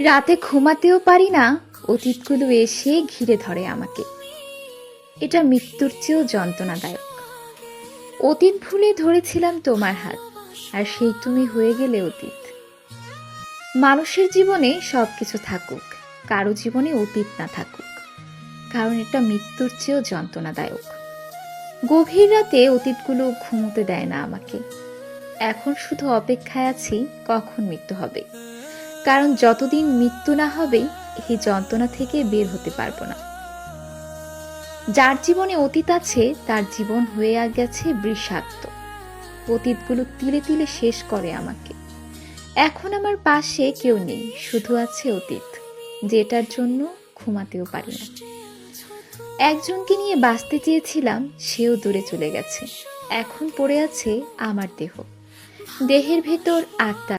রাতে ঘুমাতেও পারি না, অতীতগুলো এসে ঘিরে ধরে আমাকে। এটা মৃত্যুর চেয়েও যন্ত্রণাদায়ক। অতীত ভুলে ধরেছিলাম তোমার হাত, আর সেই তুমি হয়ে গেলে অতীত। মানুষের জীবনে সবকিছু থাকুক, কারো জীবনে অতীত না থাকুক, কারণ এটা মৃত্যুর চেয়েও যন্ত্রণাদায়ক। গভীর রাতে অতীতগুলো ঘুমোতে দেয় না আমাকে। এখন শুধু অপেক্ষায় আছি কখন মৃত্যু হবে, কারণ যতদিন মৃত্যু না হবে এই যন্ত্রণা থেকে বের হতে পারবো না। যার জীবনে অতীত আছে তার জীবন হয়ে গেছে বিষাক্ত। অতীতগুলো তিলে তিলে শেষ করে আমাকে। এখন আমার পাশে কেউ নেই, শুধু আছে অতীত, যেটার জন্য ঘুমাতেও পারি না। একজনকে নিয়ে বাঁচতে চেয়েছিলাম, সেও দূরে চলে গেছে। এখন পড়ে আছে আমার দেহ, দেহের ভেতর আত্মা।